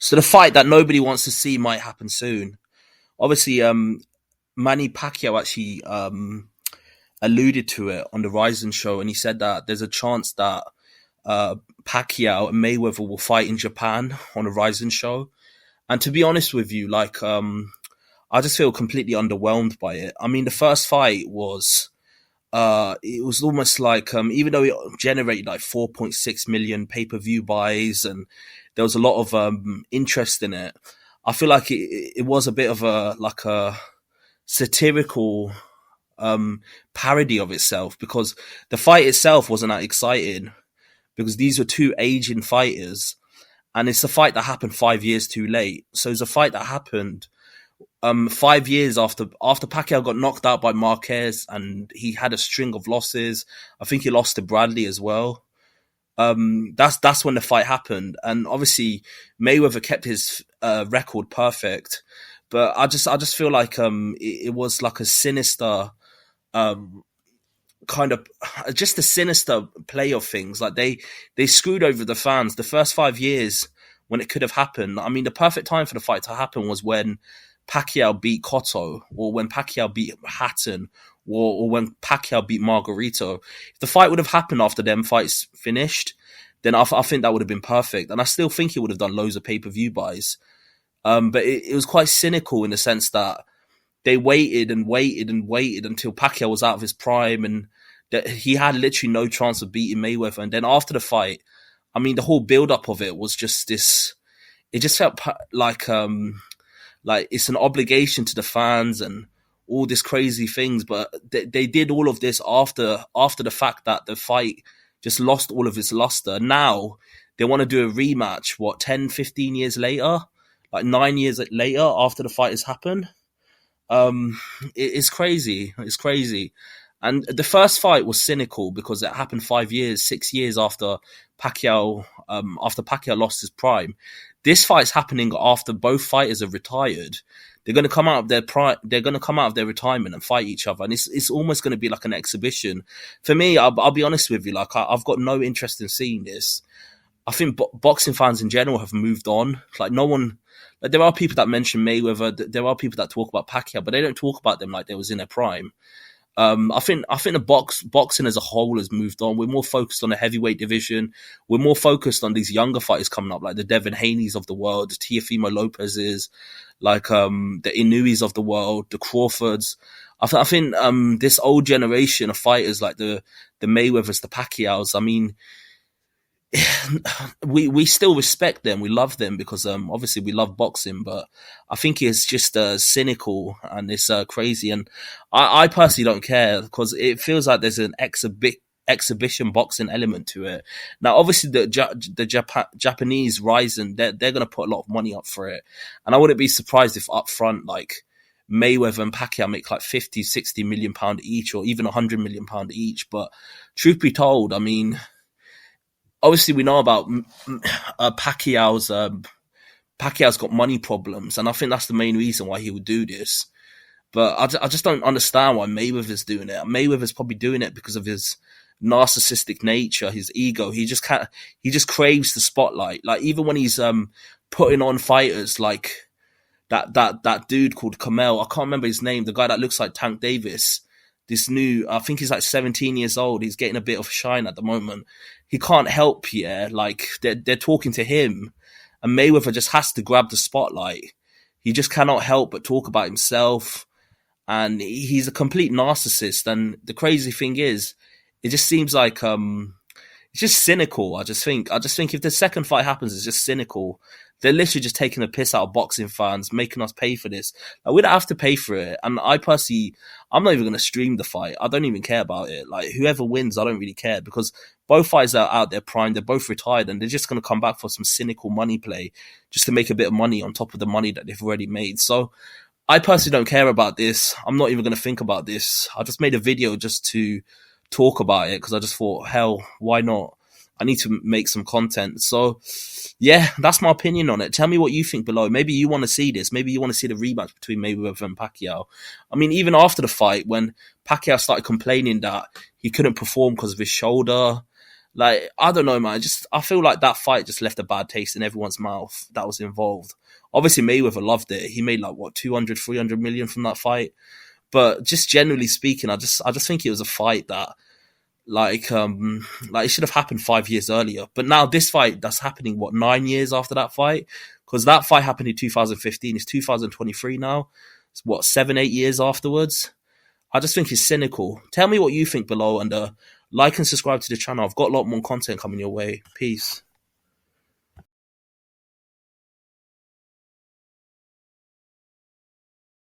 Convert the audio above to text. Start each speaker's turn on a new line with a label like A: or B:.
A: So the fight that nobody wants to see might happen soon. Obviously, Manny Pacquiao actually alluded to it on the Ryzen show, and he said that there's a chance that uh, Pacquiao and Mayweather will fight in Japan on the Ryzen show. And to be honest with you, like, I just feel completely underwhelmed by it. I mean, the first fight was, it was almost like, even though it generated like 4.6 million pay-per-view buys and there was a lot of interest in it, I feel like it was a bit of a satirical parody of itself, because the fight itself wasn't that exciting because these were two aging fighters, and it's a fight that happened 5 years too late. So it's a fight that happened 5 years after Pacquiao got knocked out by Marquez, and he had a string of losses. I think he lost to Bradley as well. That's when the fight happened, and obviously Mayweather kept his record perfect, but I just feel like it was like a sinister um kind of just a sinister play of things. Like they screwed over the fans. The first 5 years when it could have happened. I mean, the perfect time for the fight to happen was when Pacquiao beat Cotto, or when Pacquiao beat Hatton, or when Pacquiao beat Margarito. If the fight would have happened after them fights finished, then I think that would have been perfect. And I still think he would have done loads of pay-per-view buys. But it was quite cynical in the sense that they waited and waited and waited until Pacquiao was out of his prime, and that he had literally no chance of beating Mayweather. And then after the fight, I mean, the whole build-up of it was just this. It just felt like it's an obligation to the fans and all these crazy things. But they did all of this after the fact that the fight just lost all of its luster. Now they want to do a rematch, what, 10, 15 years later? Like 9 years later after the fight has happened? It's crazy. It's crazy. And the first fight was cynical because it happened 5 years, 6 years after Pacquiao lost his prime. This fight's happening after both fighters have retired. They're going to come out of their prime. They're going to come out of their retirement and fight each other, and it's almost going to be like an exhibition. For me, I'll be honest with you. Like, I've got no interest in seeing this. I think boxing fans in general have moved on. Like, no one. Like, there are people that mention Mayweather. There are people that talk about Pacquiao, but they don't talk about them like they was in their prime. I think the boxing as a whole has moved on. We're more focused on the heavyweight division. We're more focused on these younger fighters coming up, like the Devin Haney's of the world, the Teofimo Lopez's, like the Inuis of the world, the Crawfords. I think this old generation of fighters, like the Mayweathers, the Pacquiaos. I mean, we still respect them. We love them because obviously we love boxing, but I think it's just cynical and it's crazy. And I personally don't care because it feels like there's an exhibition boxing element to it. Now, obviously the Japanese Ryzen, they're going to put a lot of money up for it. And I wouldn't be surprised if up front, like, Mayweather and Pacquiao make like 50, 60 million pound each, or even 100 million pound each. But truth be told, I mean, obviously we know about Pacquiao's got money problems, and I think that's the main reason why he would do this. But I just don't understand why Mayweather's doing it. Mayweather's probably doing it because of his narcissistic nature, his ego. He just craves the spotlight. Like, even when he's putting on fighters like that dude called Kamel, I can't remember his name, the guy that looks like Tank Davis. This new, I think he's like 17 years old. He's getting a bit of shine at the moment. He can't help, like they're talking to him, and Mayweather just has to grab the spotlight. He just cannot help but talk about himself, and he's a complete narcissist. And the crazy thing is, it just seems like it's just cynical. I just think if the second fight happens, it's just cynical. They're literally just taking the piss out of boxing fans, making us pay for this. Like, we don't have to pay for it. And I'm not even going to stream the fight. I don't even care about it. Like, whoever wins, I don't really care, because both fighters are out their prime. They're both retired, and they're just going to come back for some cynical money play just to make a bit of money on top of the money that they've already made. So I personally don't care about this. I'm not even going to think about this. I just made a video just to talk about it because I just thought, hell, why not? I need to make some content. So, yeah, that's my opinion on it. Tell me what you think below. Maybe you want to see this. Maybe you want to see the rematch between Mayweather and Pacquiao. I mean, even after the fight, when Pacquiao started complaining that he couldn't perform because of his shoulder, Like, I don't know, man. I feel like that fight just left a bad taste in everyone's mouth that was involved. Obviously, Mayweather loved it. He made like what 200, 300 million from that fight. But just generally speaking, I just think it was a fight that like it should have happened 5 years earlier. But now this fight that's happening, what, 9 years after that fight? Because that fight happened in 2015. It's 2023 now. It's what, 7, 8 years afterwards. I just think it's cynical. Tell me what you think below, and like and subscribe to the channel. I've got a lot more content coming your way. Peace.